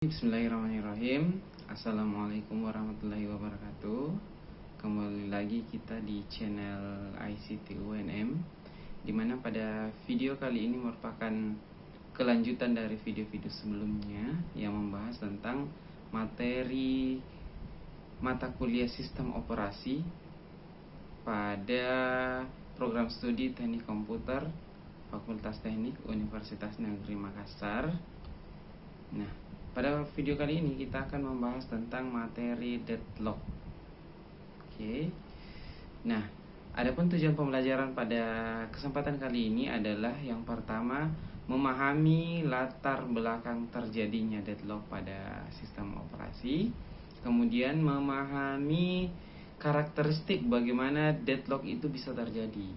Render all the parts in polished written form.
Bismillahirrahmanirrahim. Assalamualaikum warahmatullahi wabarakatuh. Kembali lagi kita di channel ICT UNM, dimana pada video kali ini merupakan kelanjutan dari video-video sebelumnya yang membahas tentang materi mata kuliah sistem operasi pada program studi teknik komputer Fakultas Teknik Universitas Negeri Makassar. Nah, pada video kali ini kita akan membahas tentang materi deadlock. Oke. Nah, adapun tujuan pembelajaran pada kesempatan kali ini adalah yang pertama, memahami latar belakang terjadinya deadlock pada sistem operasi. Kemudian memahami karakteristik bagaimana deadlock itu bisa terjadi.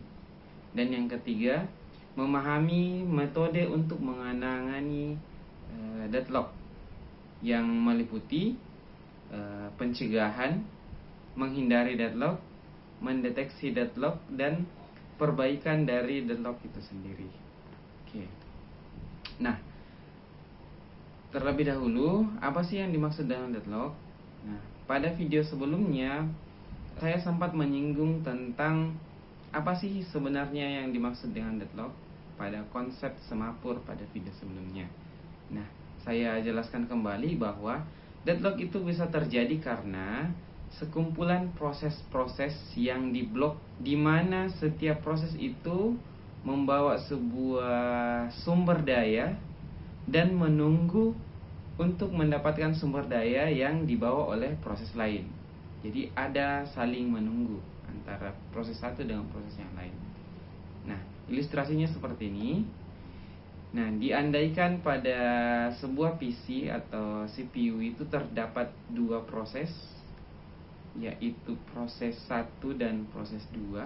Dan yang ketiga, memahami metode untuk menangani deadlock yang meliputi pencegahan, menghindari deadlock, mendeteksi deadlock, dan perbaikan dari deadlock itu sendiri. Oke. Nah, terlebih dahulu, apa sih yang dimaksud dengan deadlock? Nah, pada video sebelumnya saya sempat menyinggung tentang apa sih sebenarnya yang dimaksud dengan deadlock pada konsep semapur pada video sebelumnya. Nah, saya jelaskan kembali bahwa deadlock itu bisa terjadi karena sekumpulan proses-proses yang diblok, di mana setiap proses itu membawa sebuah sumber daya dan menunggu untuk mendapatkan sumber daya yang dibawa oleh proses lain. Jadi ada saling menunggu antara proses satu dengan proses yang lain. Nah, ilustrasinya seperti ini. Nah, diandaikan pada sebuah PC atau CPU itu terdapat dua proses, yaitu proses 1 dan proses 2.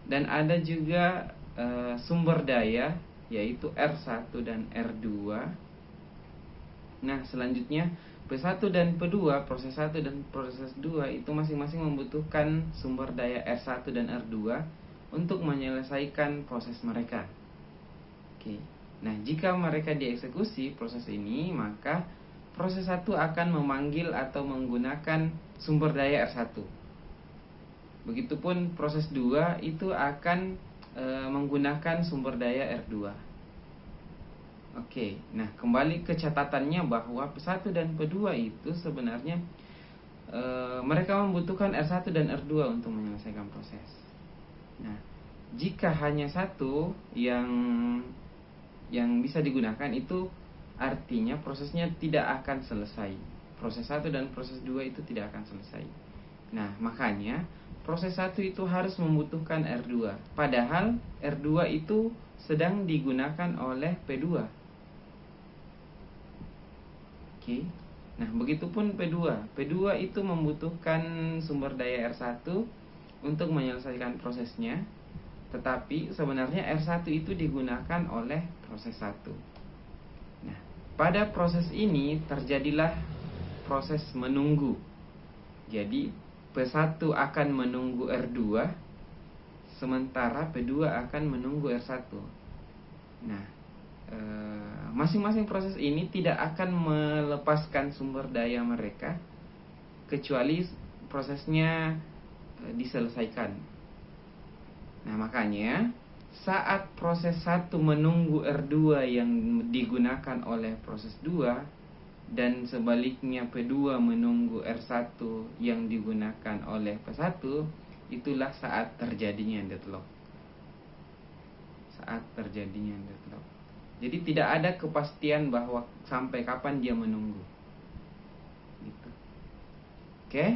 Dan ada juga sumber daya, yaitu R1 dan R2. Nah, selanjutnya P1 dan P2, proses 1 dan proses 2 itu masing-masing membutuhkan sumber daya R1 dan R2 untuk menyelesaikan proses mereka. Oke. Nah, jika mereka dieksekusi proses ini, maka proses 1 akan memanggil atau menggunakan sumber daya R1. Begitupun proses 2 itu akan menggunakan sumber daya R2. Oke. Nah, kembali ke catatannya bahwa P1 dan P2 itu sebenarnya mereka membutuhkan R1 dan R2 untuk menyelesaikan proses. Nah, jika hanya satu yang bisa digunakan, itu artinya prosesnya tidak akan selesai. Proses 1 dan proses 2 itu tidak akan selesai. Nah, makanya proses 1 itu harus membutuhkan R2, padahal R2 itu sedang digunakan oleh P2. Oke. Nah, begitupun P2. P2 itu membutuhkan sumber daya R1 untuk menyelesaikan prosesnya. Tetapi sebenarnya R1 itu digunakan oleh proses 1. Nah, pada proses ini terjadilah proses menunggu. Jadi P1 akan menunggu R2, sementara P2 akan menunggu R1. Nah, masing-masing proses ini tidak akan melepaskan sumber daya mereka kecuali prosesnya diselesaikan. Nah, makanya saat proses 1 menunggu R2 yang digunakan oleh proses 2, dan sebaliknya P2 menunggu R1 yang digunakan oleh P1, itulah saat terjadinya deadlock. Saat terjadinya deadlock. Jadi tidak ada kepastian bahwa sampai kapan dia menunggu. Gitu. Oke?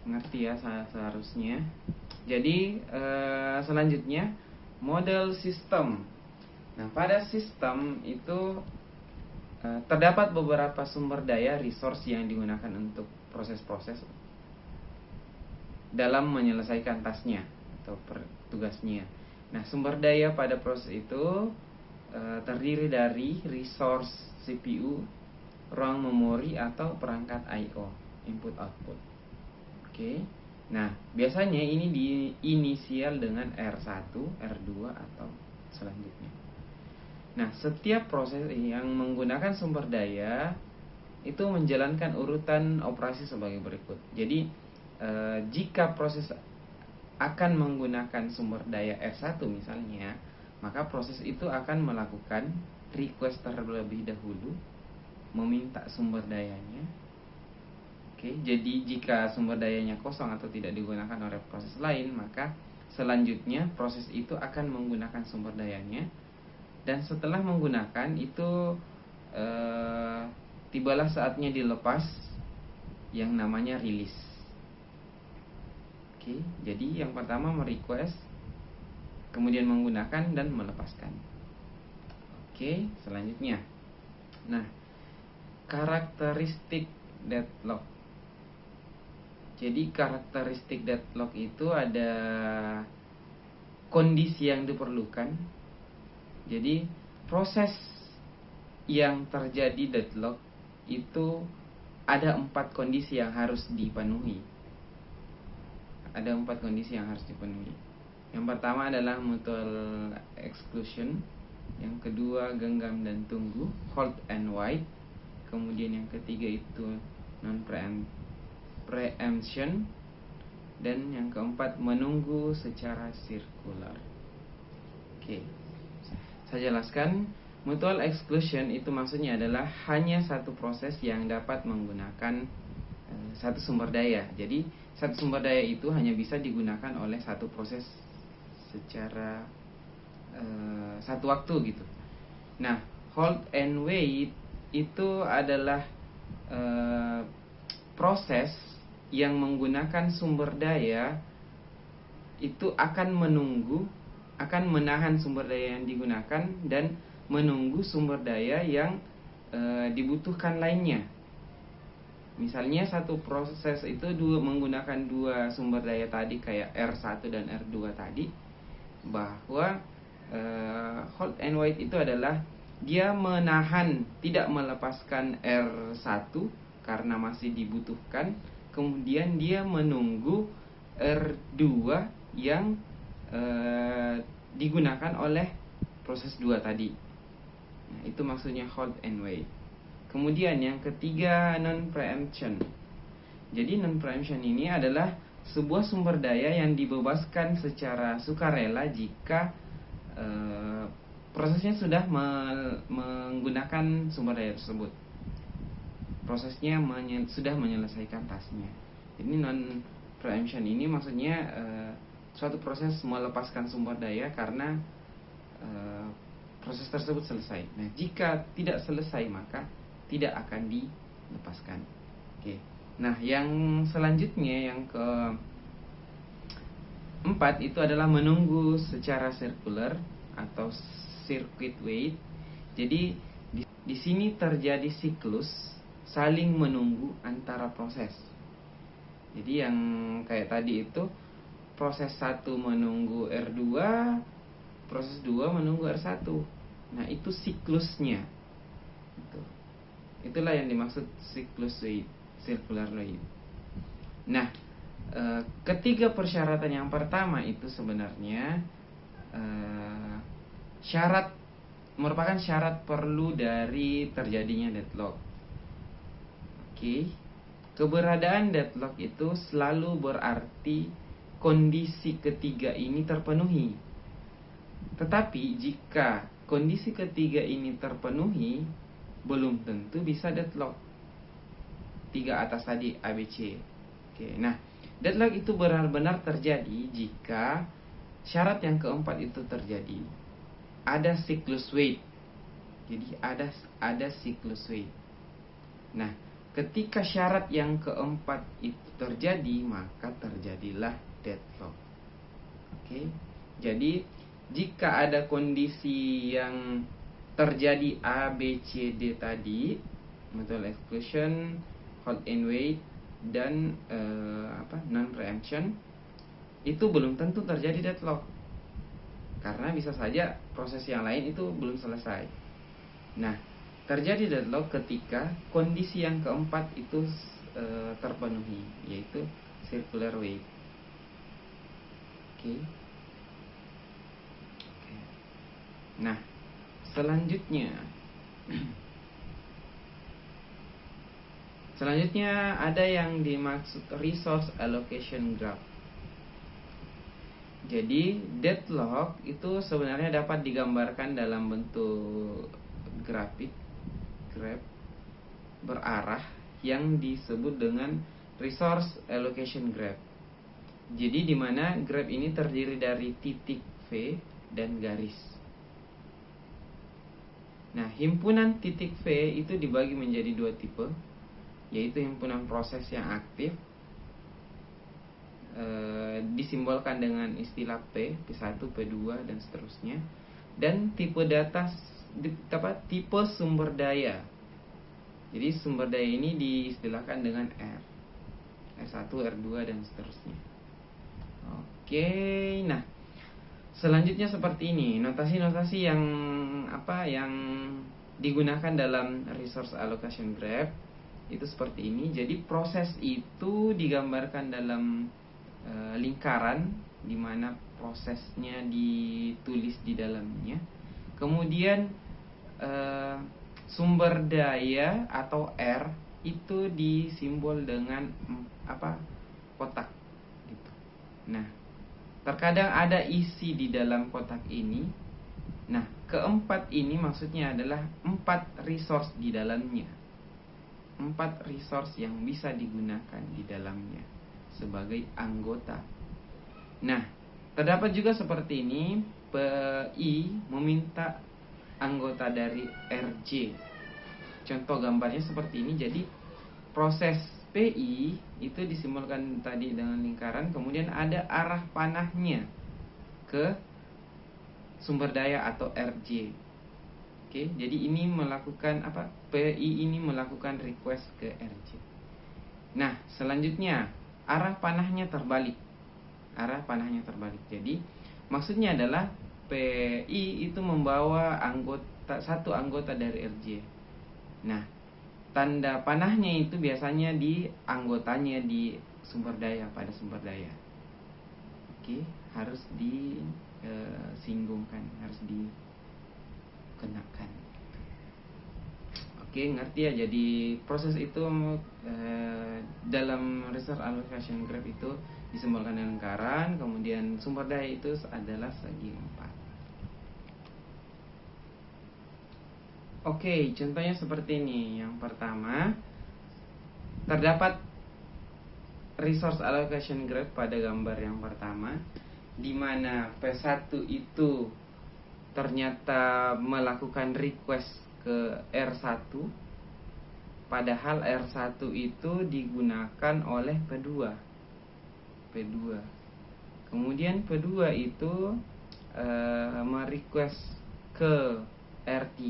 Ngerti ya seharusnya. Jadi selanjutnya model sistem. Nah, pada sistem itu terdapat beberapa sumber daya resource yang digunakan untuk proses-proses dalam menyelesaikan tasnya atau tugasnya. Nah, sumber daya pada proses itu terdiri dari resource CPU, ruang memori, atau perangkat I/O, input output. Oke. Nah, biasanya ini diinisial dengan R1, R2, atau selanjutnya. Nah, setiap proses yang menggunakan sumber daya itu menjalankan urutan operasi sebagai berikut. Jadi jika proses akan menggunakan sumber daya R1 misalnya, maka proses itu akan melakukan request terlebih dahulu, meminta sumber dayanya. Oke, jadi jika sumber dayanya kosong atau tidak digunakan oleh proses lain, maka selanjutnya proses itu akan menggunakan sumber dayanya. Dan setelah menggunakan itu tibalah saatnya dilepas yang namanya rilis. Oke, jadi yang pertama merequest, kemudian menggunakan dan melepaskan. Oke, selanjutnya. Nah, karakteristik deadlock. Jadi karakteristik deadlock itu ada kondisi yang diperlukan. Jadi proses yang terjadi deadlock itu ada 4 kondisi yang harus dipenuhi. Ada 4 kondisi yang harus dipenuhi. Yang pertama adalah mutual exclusion. Yang kedua genggam dan tunggu, hold and wait. Kemudian yang ketiga itu non preemption. Dan yang keempat menunggu secara sirkular. Oke, saya jelaskan. Mutual exclusion itu maksudnya adalah hanya satu proses yang dapat menggunakan satu sumber daya. Jadi satu sumber daya itu hanya bisa digunakan oleh satu proses secara satu waktu gitu. Nah, hold and wait itu adalah proses yang menggunakan sumber daya itu akan menunggu, akan menahan sumber daya yang digunakan dan menunggu sumber daya yang dibutuhkan lainnya. Misalnya satu proses itu menggunakan dua sumber daya tadi kayak R1 dan R2 tadi, bahwa hold and wait itu adalah dia menahan, tidak melepaskan R1 karena masih dibutuhkan, kemudian dia menunggu R2 yang digunakan oleh proses 2 tadi. Nah, itu maksudnya hold and wait. Kemudian yang ketiga non preemption. Jadi non preemption ini adalah sebuah sumber daya yang dibebaskan secara sukarela jika prosesnya sudah menggunakan sumber daya tersebut. Prosesnya sudah menyelesaikan tasnya. Jadi non preemption ini maksudnya suatu proses melepaskan sumber daya karena proses tersebut selesai. Nah, jika tidak selesai maka tidak akan dilepaskan. Oke. Nah, yang selanjutnya yang keempat itu adalah menunggu secara sirkular atau circuit wait. Jadi di sini terjadi siklus saling menunggu antara proses. Jadi yang kayak tadi itu proses 1 menunggu R2, proses 2 menunggu R1. Nah, itu siklusnya. Itulah yang dimaksud siklus wait, circular wait. Nah, ketiga persyaratan yang pertama itu sebenarnya merupakan syarat perlu dari terjadinya deadlock. Oke. Keberadaan deadlock itu selalu berarti kondisi ketiga ini terpenuhi. Tetapi jika kondisi ketiga ini terpenuhi, belum tentu bisa deadlock. 3 atas tadi ABC. Oke, nah, deadlock itu benar-benar terjadi jika syarat yang keempat itu terjadi. Ada siklus wait. Jadi ada siklus wait. Nah, ketika syarat yang keempat itu terjadi, maka terjadilah deadlock. Oke. Jadi jika ada kondisi yang terjadi A, B, C, D tadi, mutual exclusion, hold and wait, dan non preemption, itu belum tentu terjadi deadlock. Karena bisa saja proses yang lain itu belum selesai. Nah, terjadi deadlock ketika kondisi yang keempat itu terpenuhi, yaitu circular wait. Oke. Nah, Selanjutnya ada yang dimaksud resource allocation graph. Jadi deadlock itu sebenarnya dapat digambarkan dalam bentuk graf berarah yang disebut dengan resource allocation graph. Jadi di mana graf ini terdiri dari titik V dan garis. Nah, himpunan titik V itu dibagi menjadi dua tipe, yaitu himpunan proses yang aktif, disimbolkan dengan istilah P1, P2 dan seterusnya, dan tipe sumber daya. Jadi sumber daya ini diistilahkan dengan R1, R2 dan seterusnya. Oke, nah selanjutnya seperti ini, notasi-notasi yang digunakan dalam resource allocation graph itu seperti ini. Jadi proses itu digambarkan dalam lingkaran di mana prosesnya ditulis di dalamnya. Kemudian sumber daya atau R itu disimbol dengan kotak gitu. Nah, terkadang ada isi di dalam kotak ini. Nah, keempat ini maksudnya adalah 4 resource di dalamnya. 4 resource yang bisa digunakan di dalamnya sebagai anggota. Nah, terdapat juga seperti ini, PI meminta anggota dari RJ. Contoh gambarnya seperti ini. Jadi proses PI itu disimbolkan tadi dengan lingkaran, kemudian ada arah panahnya ke sumber daya atau RJ. Oke, jadi ini melakukan PI ini melakukan request ke RJ. Nah, selanjutnya arah panahnya terbalik. Jadi maksudnya adalah PI itu membawa satu anggota dari RJ. Nah, tanda panahnya itu biasanya di anggotanya di sumber daya, pada sumber daya. Oke, harus disinggungkan, harus dikenakan. Oke, ngerti ya. Jadi proses itu dalam resource allocation graph itu disimbolkan dengan lingkaran, kemudian sumber daya itu adalah segi 4. Oke, contohnya seperti ini. Yang pertama, terdapat resource allocation graph pada gambar yang pertama, di mana P1 itu ternyata melakukan request ke R1, padahal R1 itu digunakan oleh P2. Kemudian P2 itu merequest ke R3.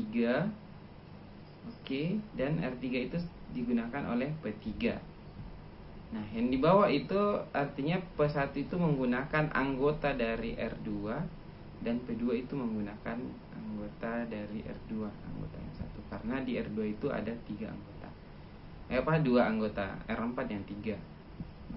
Oke, dan R3 itu digunakan oleh P3. Nah, yang di bawah itu artinya P1 itu menggunakan anggota dari R2 dan P2 itu menggunakan anggota dari R2, anggota yang satu, karena di R2 itu ada 3 anggota. 2 anggota, R4 yang 3.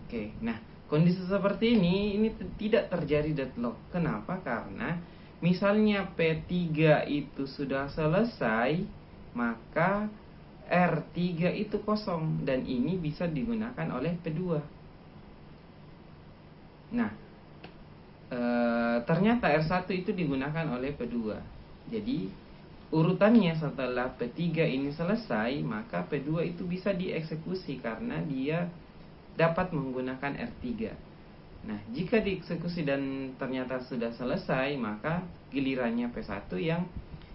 Oke, nah kondisi seperti ini tidak terjadi deadlock. Kenapa? Karena misalnya P3 itu sudah selesai, maka R3 itu kosong dan ini bisa digunakan oleh P2. Nah, ternyata R1 itu digunakan oleh P2. Jadi urutannya setelah P3 ini selesai, maka P2 itu bisa dieksekusi karena dia dapat menggunakan R3. Nah, jika dieksekusi dan ternyata sudah selesai, maka gilirannya P1 yang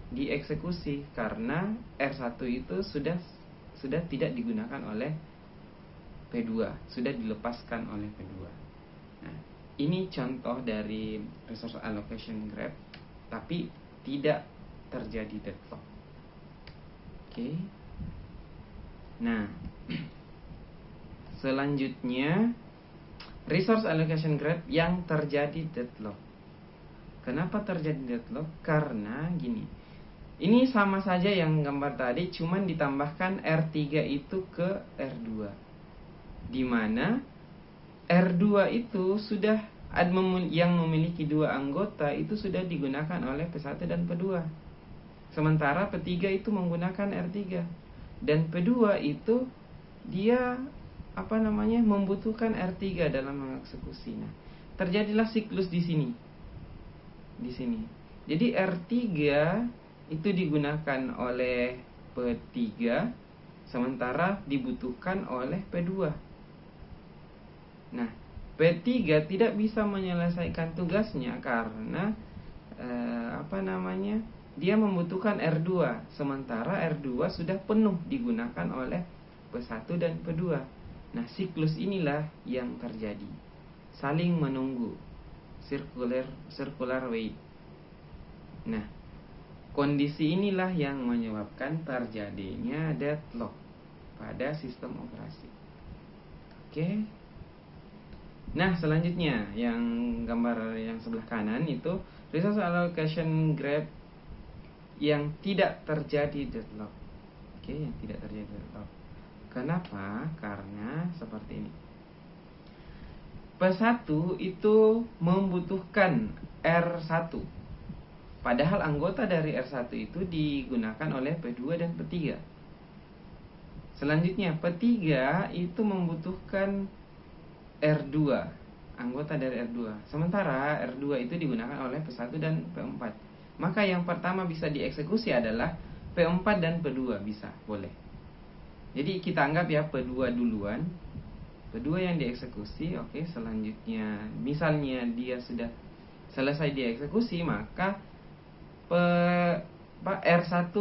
dieksekusi karena R1 itu sudah tidak digunakan oleh P2, sudah dilepaskan oleh P2. Nah, ini contoh dari resource allocation graph, tapi tidak terjadi deadlock. Oke. Nah, selanjutnya resource allocation graph yang terjadi deadlock. Kenapa terjadi deadlock? Karena gini, ini sama saja yang gambar tadi, cuman ditambahkan R3 itu ke R2, dimana R2 itu sudah yang memiliki 2 anggota itu sudah digunakan oleh P1 dan P2. Sementara P3 itu menggunakan R3. Dan P2 itu dia membutuhkan R3 dalam mengeksekusi. Nah, terjadilah siklus di sini. Jadi R3 itu digunakan oleh P3, sementara dibutuhkan oleh P2. Nah, P3 tidak bisa menyelesaikan tugasnya karena dia membutuhkan R2, sementara R2 sudah penuh digunakan oleh P1 dan P2. Nah, siklus inilah yang terjadi, saling menunggu, circular wait. Nah, kondisi inilah yang menyebabkan terjadinya deadlock pada sistem operasi. Oke. Nah, selanjutnya yang gambar yang sebelah kanan itu resource allocation grab yang tidak terjadi deadlock. Oke, yang tidak terjadi deadlock. Kenapa? Karena seperti ini. P1 itu membutuhkan R1. Padahal anggota dari R1 itu digunakan oleh P2 dan P3. Selanjutnya P3 itu membutuhkan R2, anggota dari R2. Sementara R2 itu digunakan oleh P1 dan P4. Maka yang pertama bisa dieksekusi adalah P4 dan P2 bisa, boleh. Jadi kita anggap ya P2 duluan. P2 yang dieksekusi, oke. Selanjutnya misalnya dia sudah selesai dieksekusi, maka R1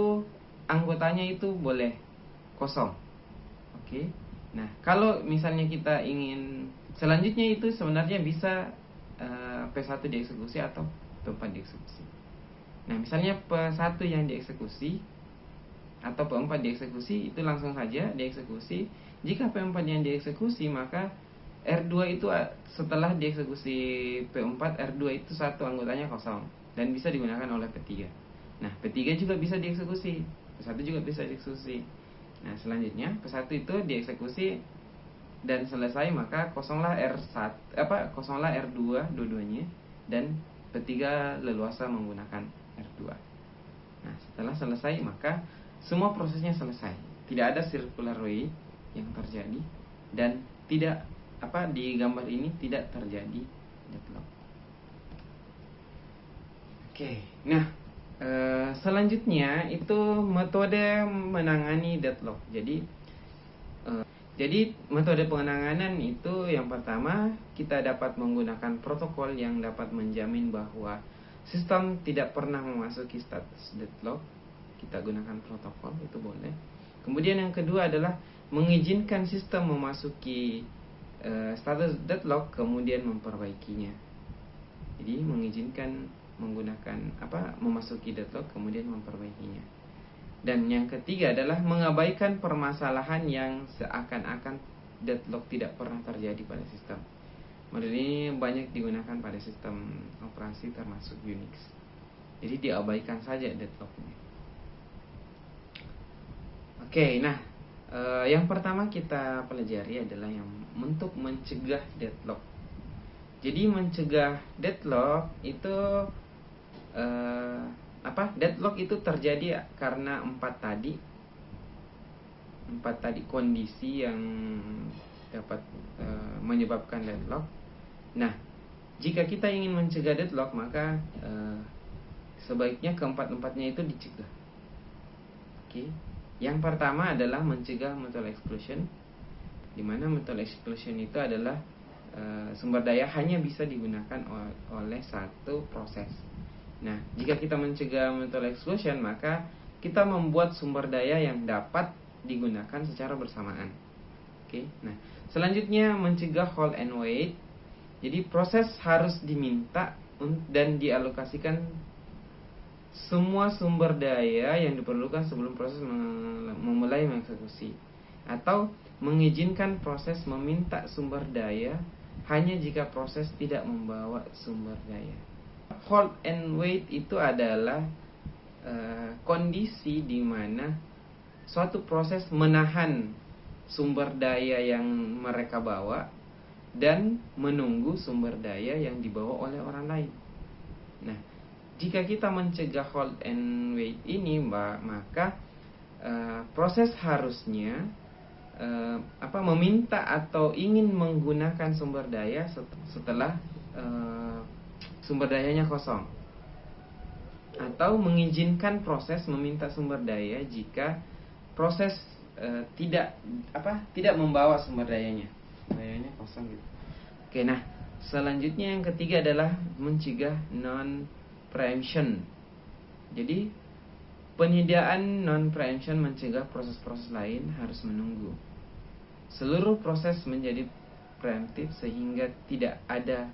anggotanya itu boleh kosong. Oke. Nah, kalau misalnya kita ingin selanjutnya itu sebenarnya bisa P1 dieksekusi atau P4 dieksekusi. Nah, misalnya P1 yang dieksekusi atau P4 dieksekusi, itu langsung saja dieksekusi. Jika P4 yang dieksekusi, maka R2 itu setelah dieksekusi P4, R2 itu satu anggotanya kosong dan bisa digunakan oleh P3. Nah, P3 juga bisa dieksekusi, P1 juga bisa dieksekusi. Nah, selanjutnya P1 itu dieksekusi dan selesai, maka kosonglah R2 dua-duanya, dan P3 leluasa menggunakan R2. Nah, setelah selesai maka semua prosesnya selesai. Tidak ada circular wait yang terjadi dan tidak di gambar ini tidak terjadi deadlock. Oke. Nah, selanjutnya itu metode menangani deadlock. Jadi metode penanganan itu yang pertama, kita dapat menggunakan protokol yang dapat menjamin bahwa sistem tidak pernah memasuki status deadlock. Kita gunakan protokol, itu boleh. Kemudian yang kedua adalah mengizinkan sistem memasuki status deadlock, kemudian memperbaikinya. Jadi mengizinkan menggunakan memasuki deadlock kemudian memperbaikinya. Dan yang ketiga adalah mengabaikan permasalahan yang seakan-akan deadlock tidak pernah terjadi pada sistem. Model ini banyak digunakan pada sistem operasi termasuk Unix. Jadi diabaikan saja deadlocknya. Oke, nah yang pertama kita pelajari adalah yang untuk mencegah deadlock. Jadi mencegah deadlock itu deadlock itu terjadi karena empat tadi kondisi yang dapat menyebabkan deadlock. Nah, jika kita ingin mencegah deadlock, maka sebaiknya keempat-empatnya itu dicegah. Oke. Yang pertama adalah mencegah mutual exclusion, di mana mutual exclusion itu adalah sumber daya hanya bisa digunakan oleh satu proses. Nah, jika kita mencegah mutual exclusion, maka kita membuat sumber daya yang dapat digunakan secara bersamaan. Oke. Nah, selanjutnya mencegah hold and wait. Jadi proses harus diminta dan dialokasikan semua sumber daya yang diperlukan sebelum proses memulai mengeksekusi, atau mengizinkan proses meminta sumber daya hanya jika proses tidak membawa sumber daya. Hold and wait itu adalah kondisi di mana suatu proses menahan sumber daya yang mereka bawa dan menunggu sumber daya yang dibawa oleh orang lain. Nah, jika kita mencegah hold and wait ini, maka proses harusnya meminta atau ingin menggunakan sumber daya setelah sumber dayanya kosong, atau mengizinkan proses meminta sumber daya jika proses tidak membawa sumber dayanya kosong gitu. Oke, nah selanjutnya yang ketiga adalah mencegah non preemption. Jadi penyediaan non preemption mencegah proses-proses lain harus menunggu. Seluruh proses menjadi preemptif sehingga tidak ada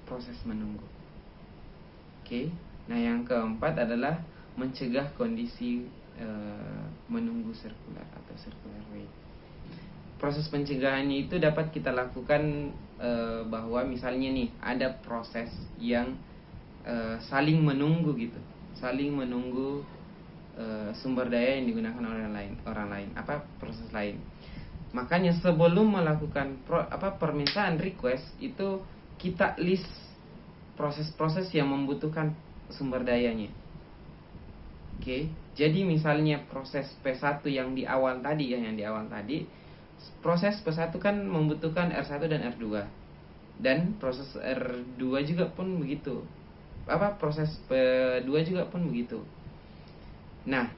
proses menunggu. Oke. Nah, yang keempat adalah mencegah kondisi menunggu sirkular atau circular wait. Proses pencegahannya itu dapat kita lakukan bahwa misalnya nih ada proses yang saling menunggu gitu, saling menunggu sumber daya yang digunakan oleh orang lain, proses lain. Makanya sebelum melakukan permintaan request itu kita list proses-proses yang membutuhkan sumber dayanya. Oke, jadi misalnya proses P1 yang di awal tadi proses P1 kan membutuhkan R1 dan R2. Dan proses R2 juga pun begitu. Proses P2 juga pun begitu. Nah,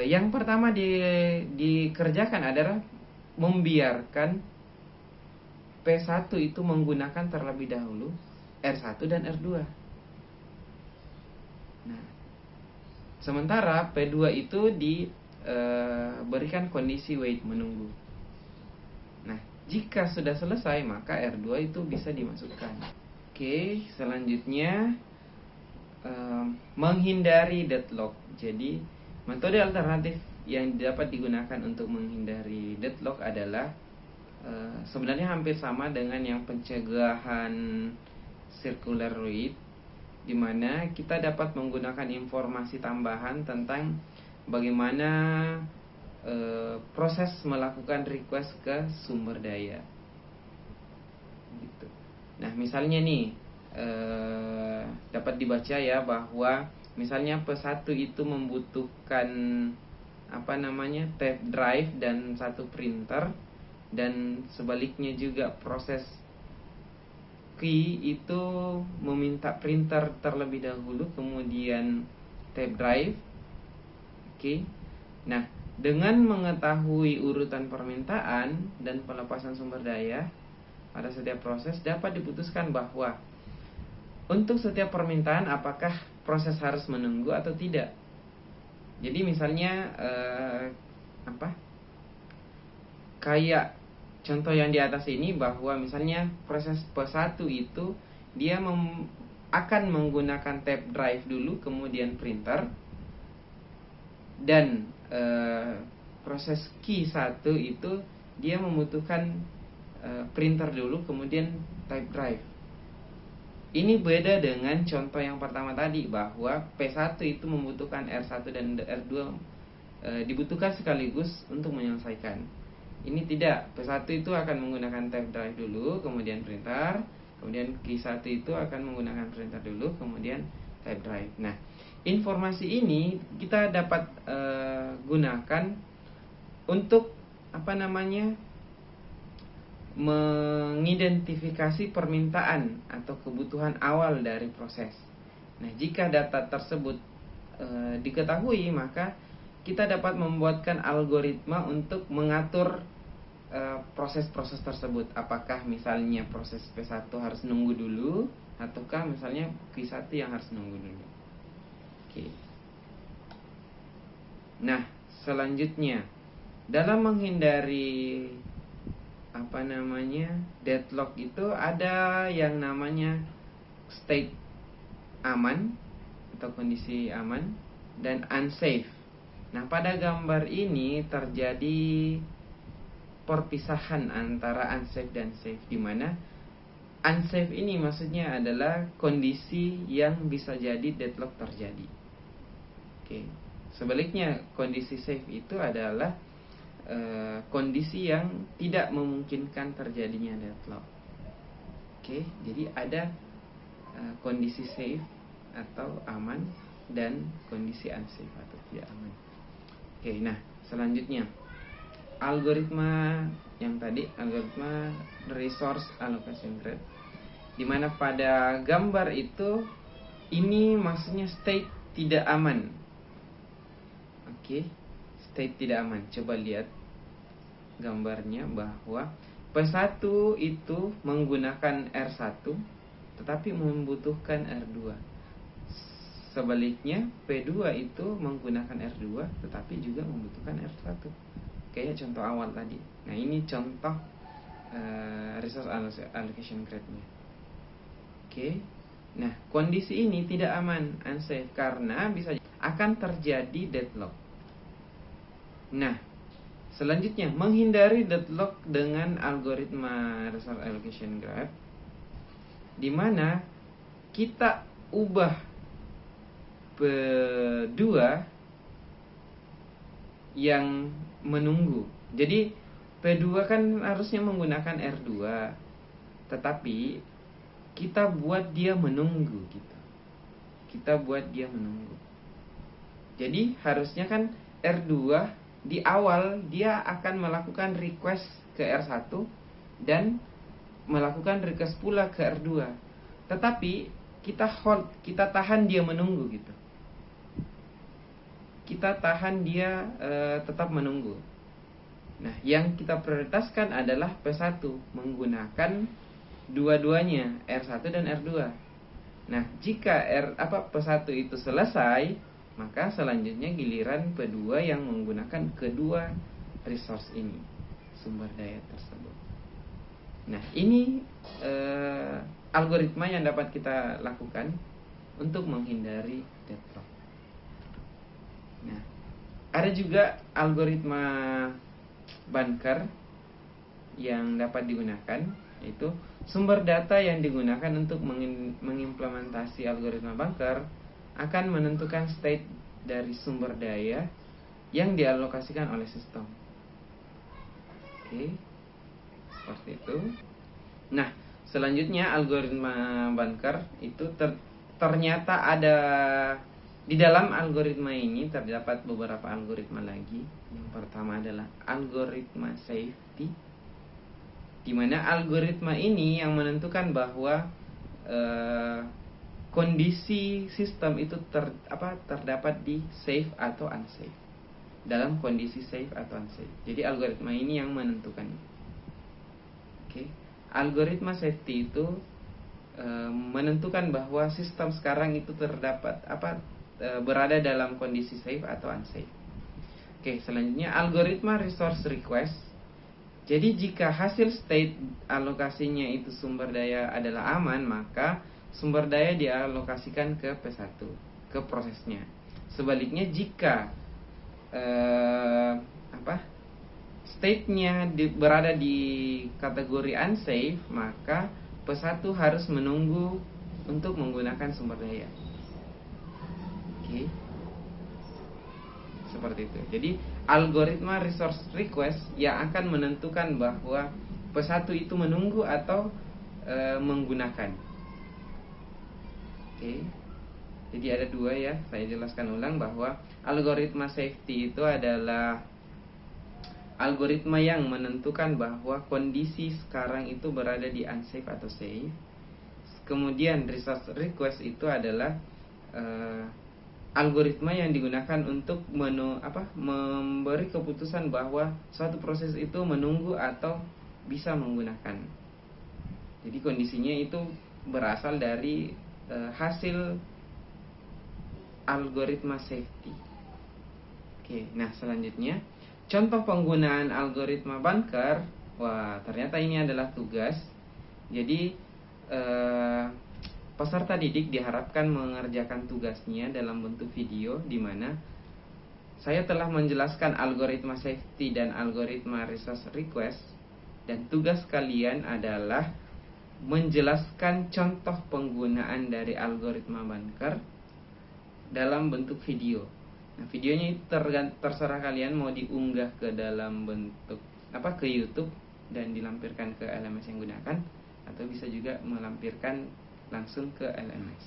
yang pertama dikerjakan adalah membiarkan P1 itu menggunakan terlebih dahulu R1 dan R2. Nah, sementara P2 itu diberikan kondisi wait, menunggu. Nah, jika sudah selesai maka R2 itu bisa dimasukkan. Oke, selanjutnya menghindari deadlock. Jadi metode alternatif yang dapat digunakan untuk menghindari deadlock adalah sebenarnya hampir sama dengan yang pencegahan circular wait, di mana kita dapat menggunakan informasi tambahan tentang bagaimana proses melakukan request ke sumber daya. Gitu. Nah, misalnya nih dapat dibaca ya bahwa misalnya P1 itu membutuhkan tape drive dan satu printer, dan sebaliknya juga proses key itu meminta printer terlebih dahulu kemudian tape drive. Oke. Nah, dengan mengetahui urutan permintaan dan pelepasan sumber daya pada setiap proses dapat diputuskan bahwa untuk setiap permintaan apakah proses harus menunggu atau tidak. Jadi misalnya kayak contoh yang di atas ini, bahwa misalnya proses P1 itu dia akan menggunakan tape drive dulu kemudian printer, dan proses Q1 itu dia membutuhkan printer dulu kemudian tape drive. Ini beda dengan contoh yang pertama tadi, bahwa P1 itu membutuhkan R1 dan R2 dibutuhkan sekaligus untuk menyelesaikan. Ini tidak, P1 itu akan menggunakan tape drive dulu kemudian printer, kemudian Q1 itu akan menggunakan printer dulu kemudian tape drive. Nah, informasi ini kita dapat gunakan untuk mengidentifikasi permintaan atau kebutuhan awal dari proses. Nah, jika data tersebut diketahui, maka kita dapat membuatkan algoritma untuk mengatur proses-proses tersebut. Apakah misalnya proses P1 harus nunggu dulu, ataukah misalnya Q1 yang harus nunggu dulu. Oke. Nah, selanjutnya dalam menghindari deadlock itu ada yang namanya state aman atau kondisi aman dan unsafe. Nah, pada gambar ini terjadi perpisahan antara unsafe dan safe, di mana unsafe ini maksudnya adalah kondisi yang bisa jadi deadlock terjadi. Oke. Sebaliknya kondisi safe itu adalah kondisi yang tidak memungkinkan terjadinya deadlock. Oke, jadi ada kondisi safe, atau aman, dan kondisi unsafe atau tidak aman. Oke, nah selanjutnya algoritma yang tadi, algoritma resource allocation graph, dimana pada gambar itu ini maksudnya state tidak aman. Oke, state tidak aman. Coba lihat gambarnya bahwa P1 itu menggunakan R1 tetapi membutuhkan R2. Sebaliknya P2 itu menggunakan R2 tetapi juga membutuhkan R1. Kayak contoh awal tadi. Nah, ini contoh resource allocation graph-nya. Oke. Nah, kondisi ini tidak aman, unsafe, karena bisa akan terjadi deadlock. Nah, selanjutnya menghindari deadlock dengan algoritma resource allocation graph, di mana kita ubah P2 yang menunggu. Jadi P2 kan harusnya menggunakan R2, tetapi kita buat dia menunggu gitu. Kita buat dia menunggu. Jadi harusnya kan R2 di awal dia akan melakukan request ke R1 dan melakukan request pula ke R2. Tetapi kita hold, kita tahan dia menunggu gitu. Kita tahan dia tetap menunggu. Nah, yang kita prioritaskan adalah P1 menggunakan dua-duanya, R1 dan R2. Nah, jika P1 itu selesai, maka selanjutnya giliran P2 yang menggunakan kedua resource ini, sumber daya tersebut. Nah, ini algoritma yang dapat kita lakukan untuk menghindari deadlock. Nah, ada juga algoritma bunker yang dapat digunakan, yaitu sumber data yang digunakan untuk mengimplementasi algoritma bunker akan menentukan state dari sumber daya yang dialokasikan oleh sistem. Oke, seperti itu. Nah, selanjutnya algoritma bunker itu ternyata ada di dalam algoritma ini terdapat beberapa algoritma lagi. Yang pertama adalah algoritma safety, di mana algoritma ini yang menentukan bahwa kondisi sistem itu terdapat di safe atau unsafe, dalam kondisi safe atau unsafe. Jadi algoritma ini yang menentukan. Oke. Algoritma safety itu menentukan bahwa sistem sekarang itu terdapat berada dalam kondisi safe atau unsafe. Oke, selanjutnya algoritma resource request. Jadi jika hasil state alokasinya itu sumber daya adalah aman, maka sumber daya dialokasikan ke P1, ke prosesnya. Sebaliknya jika state-nya berada di kategori unsafe, maka P1 harus menunggu untuk menggunakan sumber daya. Oke. Seperti itu. Jadi algoritma resource request yang akan menentukan bahwa P1 itu menunggu atau menggunakan. Oke. Jadi ada dua ya, saya jelaskan ulang bahwa algoritma safety itu adalah algoritma yang menentukan bahwa kondisi sekarang itu berada di unsafe atau safe. Kemudian resource request itu adalah algoritma yang digunakan untuk memberi keputusan bahwa suatu proses itu menunggu atau bisa menggunakan. Jadi kondisinya itu berasal dari hasil algoritma safety. Oke, nah selanjutnya contoh penggunaan algoritma bunker. Wah, ternyata ini adalah tugas. Jadi peserta didik diharapkan mengerjakan tugasnya dalam bentuk video, di mana saya telah menjelaskan algoritma safety dan algoritma resource request, dan tugas kalian adalah menjelaskan contoh penggunaan dari algoritma bunker dalam bentuk video. Nah, videonya itu terserah kalian mau diunggah ke dalam bentuk ke YouTube dan dilampirkan ke LMS yang gunakan, atau bisa juga melampirkan langsung ke LMS.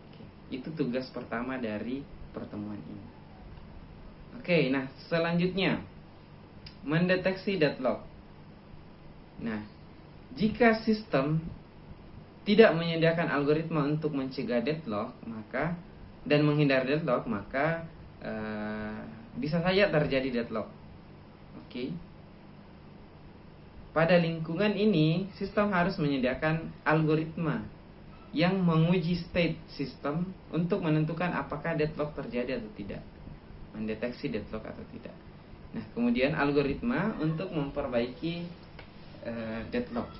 Oke. Itu tugas pertama dari pertemuan ini. Oke, nah selanjutnya mendeteksi deadlock. Nah, jika sistem tidak menyediakan algoritma untuk mencegah deadlock dan menghindari deadlock, maka bisa saja terjadi deadlock. Oke. Pada lingkungan ini, sistem harus menyediakan algoritma yang menguji state sistem untuk menentukan apakah deadlock terjadi atau tidak, mendeteksi deadlock atau tidak. Nah, kemudian algoritma untuk memperbaiki deadlock.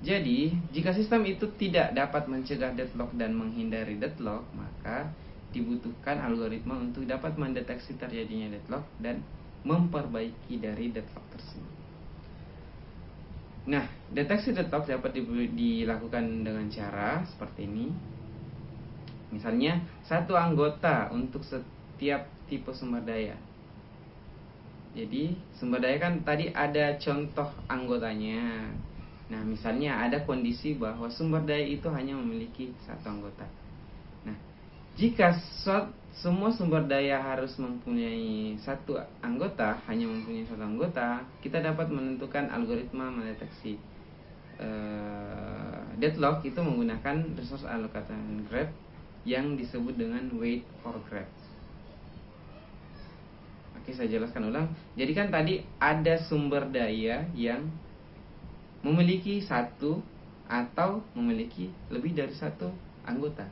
Jadi, jika sistem itu tidak dapat mencegah deadlock dan menghindari deadlock, maka dibutuhkan algoritma untuk dapat mendeteksi terjadinya deadlock dan memperbaiki dari deadlock tersebut. Nah, deteksi deadlock dapat dilakukan dengan cara seperti ini. Misalnya, satu anggota untuk setiap tipe sumber daya. Jadi, sumber daya kan tadi ada contoh anggotanya. Nah, misalnya ada kondisi bahwa sumber daya itu hanya memiliki satu anggota. Nah, jika semua sumber daya harus mempunyai satu anggota, hanya mempunyai satu anggota, kita dapat menentukan algoritma mendeteksi deadlock itu menggunakan resource allocation graph yang disebut dengan wait for graph. Oke, saya jelaskan ulang. Jadi kan tadi ada sumber daya yang memiliki satu atau memiliki lebih dari satu anggota.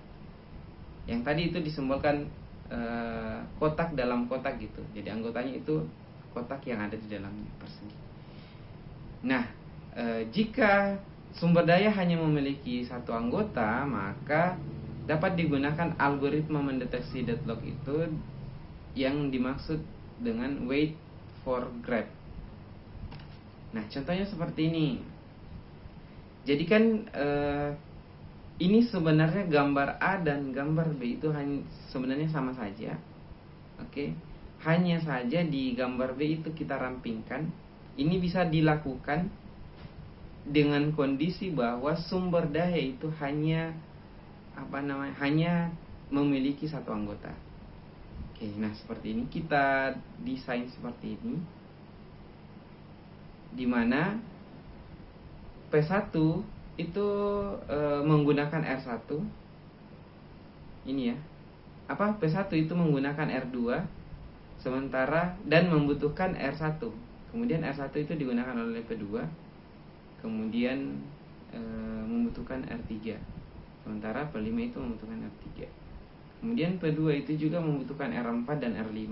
Yang tadi itu disimbolkan kotak dalam kotak gitu. Jadi anggotanya itu kotak yang ada di dalamnya persegi. Nah, jika sumber daya hanya memiliki satu anggota, maka dapat digunakan algoritma mendeteksi deadlock itu yang dimaksud dengan wait for graph. Nah, contohnya seperti ini. Jadi kan ini sebenarnya gambar A dan gambar B itu sebenarnya sama saja. Oke. Hanya saja di gambar B itu kita rampingkan. Ini bisa dilakukan dengan kondisi bahwa sumber daya itu hanya memiliki satu anggota. Oke, nah seperti ini kita desain seperti ini. Di mana P1 itu menggunakan R1. Ini ya. P1 itu menggunakan R2 sementara dan membutuhkan R1. Kemudian R1 itu digunakan oleh P2. Kemudian membutuhkan R3. Sementara P5 itu membutuhkan R3. Kemudian P2 itu juga membutuhkan R4 dan R5.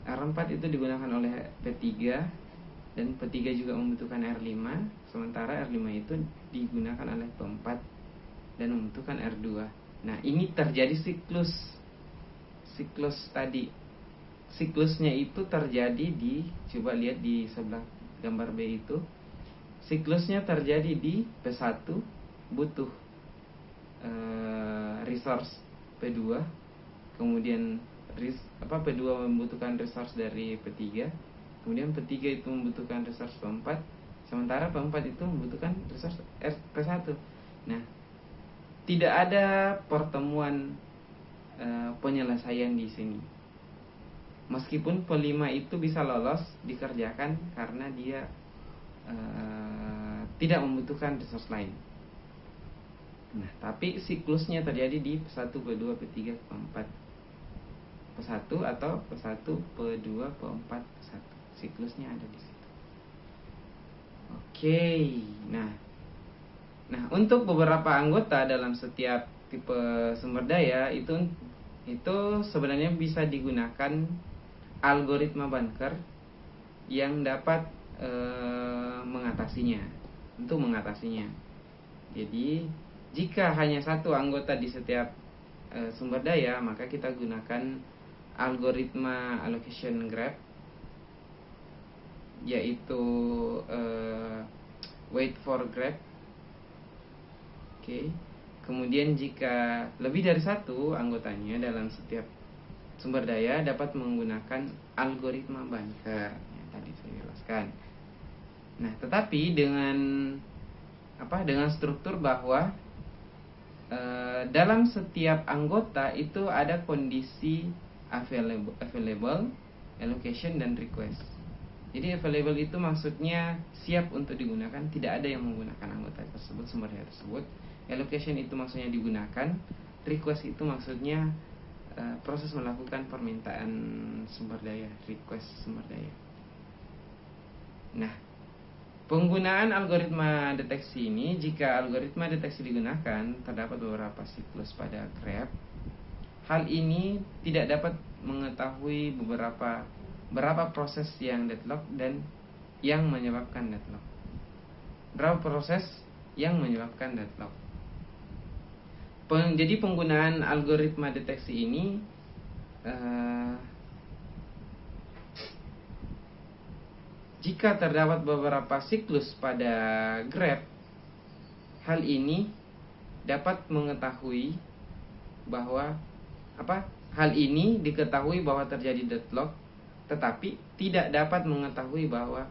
R4 itu digunakan oleh P3 dan P3 juga membutuhkan R5, sementara R5 itu digunakan oleh P4 dan membutuhkan R2. Nah, ini terjadi siklus tadi. Siklusnya itu terjadi coba lihat di sebelah gambar B itu. Siklusnya terjadi di P1 butuh resource P2, kemudian P2 membutuhkan resource dari P3. Kemudian P3 itu membutuhkan resource P4, sementara P4 itu membutuhkan resource P1. Nah, tidak ada pertemuan penyelesaian di sini. Meskipun P5 itu bisa lolos dikerjakan karena dia tidak membutuhkan resource lain. Nah, tapi siklusnya terjadi di P1, P2, P3, P4. P1 atau P1, P2, P4, P1. Siklusnya ada di situ. Oke. Nah, untuk beberapa anggota dalam setiap tipe sumber daya itu sebenarnya bisa digunakan algoritma Banker yang dapat mengatasinya. Jadi, jika hanya satu anggota di setiap sumber daya, maka kita gunakan algoritma allocation graph, yaitu wait for graph. Oke. Kemudian jika lebih dari satu anggotanya dalam setiap sumber daya, dapat menggunakan algoritma Banker yang tadi saya jelaskan. Nah, tetapi dengan dengan struktur bahwa dalam setiap anggota itu ada kondisi available, allocation, dan request. Jadi available itu maksudnya siap untuk digunakan, tidak ada yang menggunakan anggota tersebut, sumber daya tersebut. Allocation itu maksudnya digunakan. Request itu maksudnya proses melakukan permintaan sumber daya, request sumber daya. Nah, penggunaan algoritma deteksi ini, jika algoritma deteksi digunakan, terdapat beberapa siklus pada grab. Hal ini tidak dapat mengetahui berapa proses yang deadlock dan yang menyebabkan deadlock. Berapa proses yang menyebabkan deadlock. Jadi penggunaan algoritma deteksi ini jika terdapat beberapa siklus pada grab, hal ini dapat mengetahui bahwa hal ini diketahui bahwa terjadi deadlock, tetapi tidak dapat mengetahui bahwa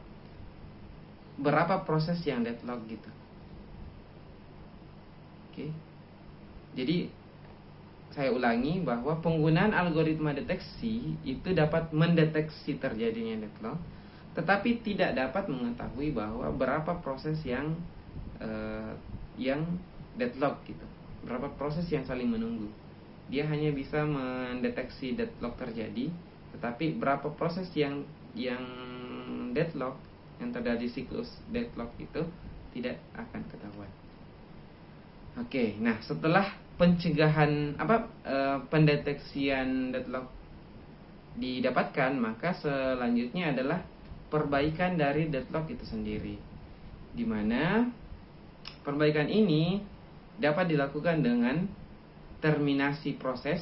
berapa proses yang deadlock gitu. Oke. Jadi saya ulangi bahwa penggunaan algoritma deteksi itu dapat mendeteksi terjadinya deadlock, tetapi tidak dapat mengetahui bahwa berapa proses yang deadlock gitu, berapa proses yang saling menunggu. Dia hanya bisa mendeteksi deadlock terjadi, tetapi berapa proses yang deadlock, yang terjadi siklus deadlock itu tidak akan ketahuan. Oke, nah setelah pencegahan pendeteksian deadlock didapatkan, maka selanjutnya adalah perbaikan dari deadlock itu sendiri, di mana perbaikan ini dapat dilakukan dengan terminasi proses.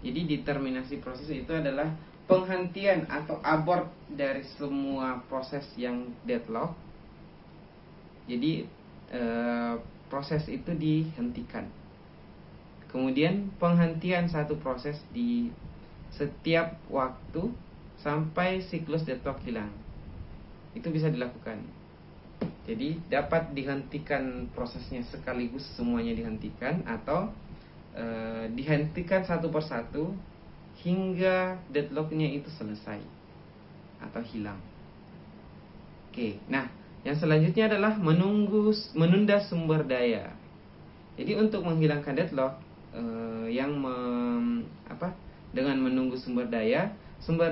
Jadi di terminasi proses itu adalah penghentian atau abort dari semua proses yang deadlock. Jadi proses itu dihentikan. Kemudian penghentian satu proses di setiap waktu sampai siklus deadlock hilang. Itu bisa dilakukan. Jadi dapat dihentikan prosesnya sekaligus semuanya dihentikan, atau dihentikan satu persatu hingga deadlocknya itu selesai atau hilang. Oke, nah yang selanjutnya adalah menunda sumber daya. Jadi untuk menghilangkan deadlock dengan menunggu sumber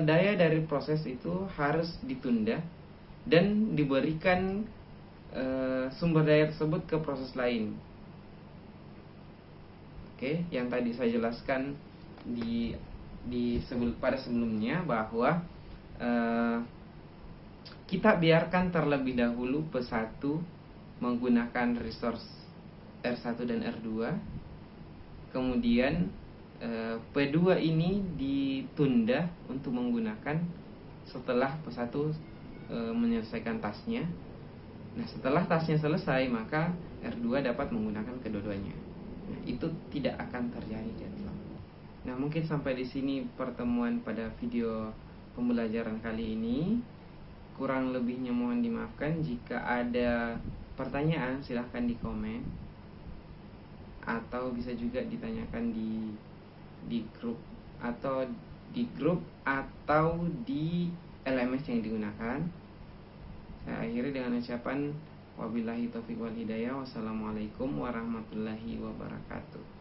daya dari proses itu harus ditunda dan diberikan sumber daya tersebut ke proses lain. Oke, yang tadi saya jelaskan pada sebelumnya bahwa kita biarkan terlebih dahulu P1 menggunakan resource R1 dan R2. Kemudian P2 ini ditunda untuk menggunakan setelah P1 menyelesaikan tasnya. Nah, setelah tasnya selesai, maka R2 dapat menggunakan kedua-duanya. Nah, itu tidak akan terjadi deadlock. Nah, mungkin sampai di sini pertemuan pada video pembelajaran kali ini. Kurang lebihnya mohon dimaafkan. Jika ada pertanyaan, silahkan di komen, atau bisa juga ditanyakan di grup atau di LMS yang digunakan. Saya akhiri dengan ucapan wabillahi taufiq wal hidayah. Wassalamualaikum warahmatullahi wabarakatuh.